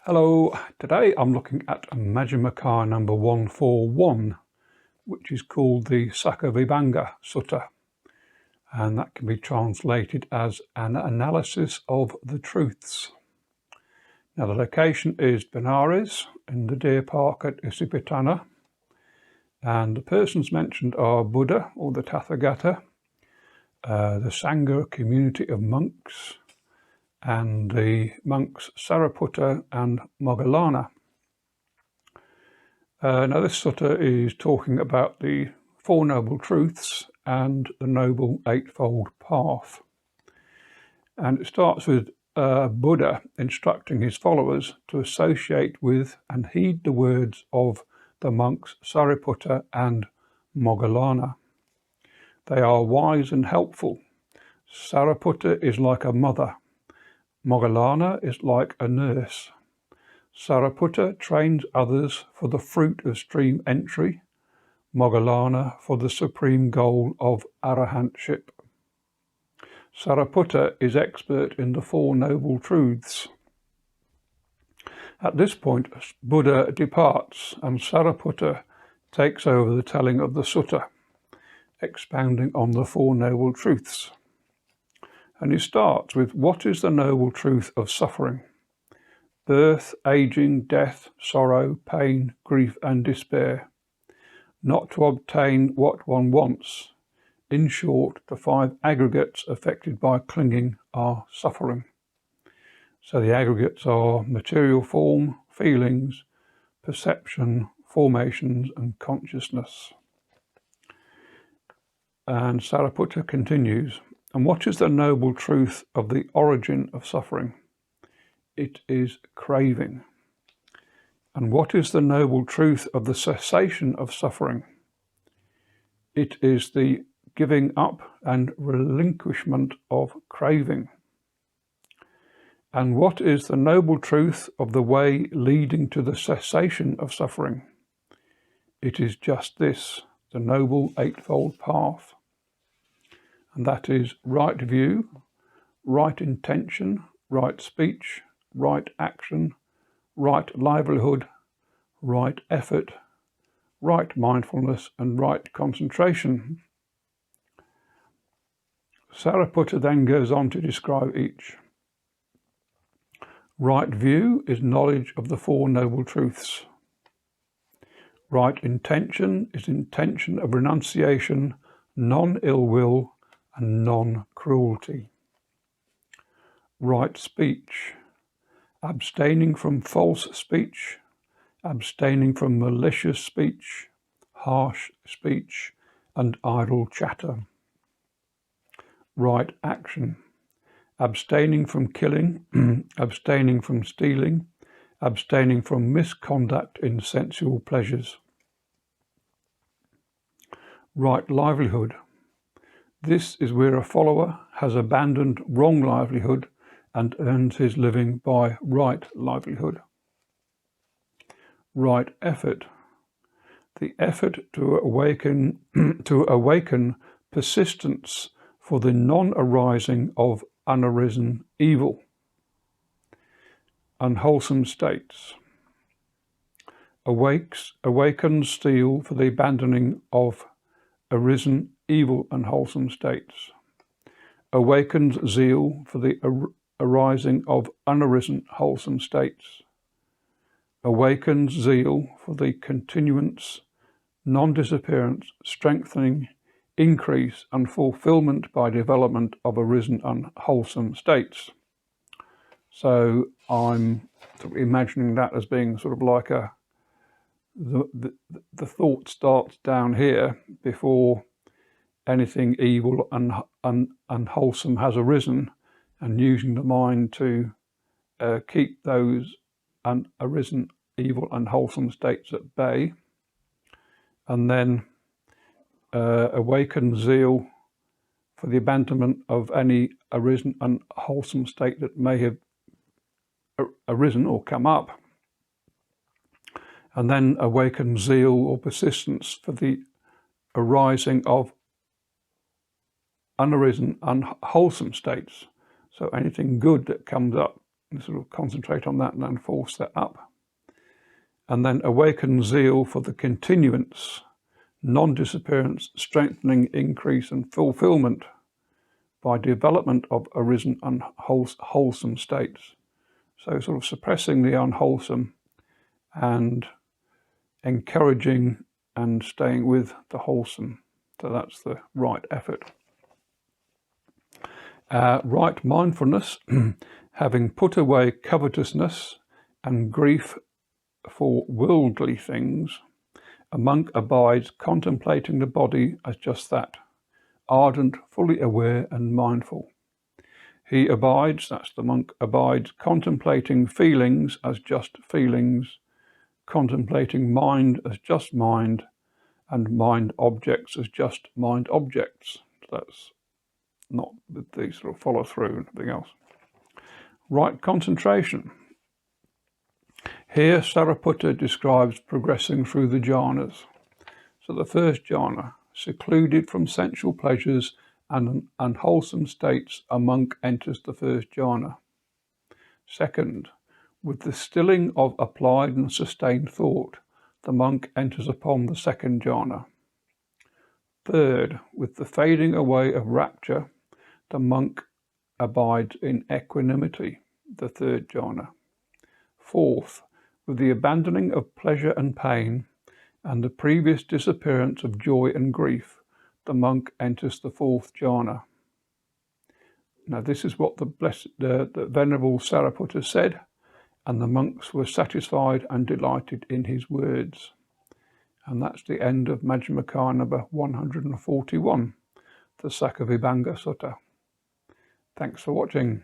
Hello, today I'm looking at Majjhima number 141, which is called the SaccaVibhanga Sutta, and that can be translated as an analysis of the truths. Now the location is Benares in the deer park at Isipatana, and the persons mentioned are Buddha or the Tathagata, the Sangha community of monks, and the monks Sariputta and Moggallana. Now this sutta is talking about the Four Noble Truths and the Noble Eightfold Path. And it starts with Buddha instructing his followers to associate with and heed the words of the monks Sariputta and Moggallana. They are wise and helpful. Sariputta is like a mother. Moggallana is like a nurse. Sariputta trains others for the fruit of stream entry, Moggallana for the supreme goal of arahantship. Sariputta is expert in the Four Noble Truths. At this point, Buddha departs and Sariputta takes over the telling of the sutta, expounding on the Four Noble Truths. And he starts with, what is the noble truth of suffering? Birth, aging, death, sorrow, pain, grief and despair. Not to obtain what one wants. In short, the five aggregates affected by clinging are suffering. So the aggregates are material form, feelings, perception, formations and consciousness. And Sariputta continues, and what is the noble truth of the origin of suffering? It is craving. And what is the noble truth of the cessation of suffering? It is the giving up and relinquishment of craving. And what is the noble truth of the way leading to the cessation of suffering? It is just this, the Noble Eightfold Path. And that is right view, right intention, right speech, right action, right livelihood, right effort, right mindfulness and right concentration. Sariputta then goes on to describe each. Right view is knowledge of the Four Noble Truths. Right intention is intention of renunciation, non-ill will and non-cruelty. Right speech, abstaining from false speech, abstaining from malicious speech, harsh speech and idle chatter. Right action, abstaining from killing, abstaining from stealing, abstaining from misconduct in sensual pleasures. Right livelihood, this is where a follower has abandoned wrong livelihood and earns his living by right livelihood. Right effort, the effort to awaken persistence for the non-arising of unarisen evil. Unwholesome states, awakens steel for the abandoning of arisen evil and wholesome states. Awakens zeal for the arising of unarisen wholesome states. Awakens zeal for the continuance, non-disappearance, strengthening, increase and fulfillment by development of arisen unwholesome states. So I'm sort of imagining that as being sort of like the thought starts down here before anything evil and unwholesome has arisen, and using the mind to keep those arisen evil and wholesome states at bay, and then awaken zeal for the abandonment of any arisen unwholesome state that may have arisen or come up, and then awaken zeal or persistence for the arising of unarisen unwholesome states. So anything good that comes up and sort of concentrate on that and then force that up. And then awaken zeal for the continuance, non-disappearance, strengthening, increase and fulfillment by development of arisen unwholesome states. So sort of suppressing the unwholesome and encouraging and staying with the wholesome. So that's the right effort. Right mindfulness, having put away covetousness and grief for worldly things, a monk abides contemplating the body as just that, ardent, fully aware and mindful. He abides, that's the monk, abides contemplating feelings as just feelings, contemplating mind as just mind, and mind objects as just mind objects. That's not that they sort of follow through and everything else. Right concentration. Here Sariputta describes progressing through the jhanas. So the first jhana, secluded from sensual pleasures and unwholesome states, a monk enters the first jhana. Second, with the stilling of applied and sustained thought, the monk enters upon the second jhana. Third, with the fading away of rapture, the monk abides in equanimity, the third jhana. Fourth, with the abandoning of pleasure and pain and the previous disappearance of joy and grief, the monk enters the fourth jhana. Now this is what the Venerable Sariputta said, and the monks were satisfied and delighted in his words. And that's the end of Majjhima number 141, the SaccaVibhanga Sutta. Thanks for watching.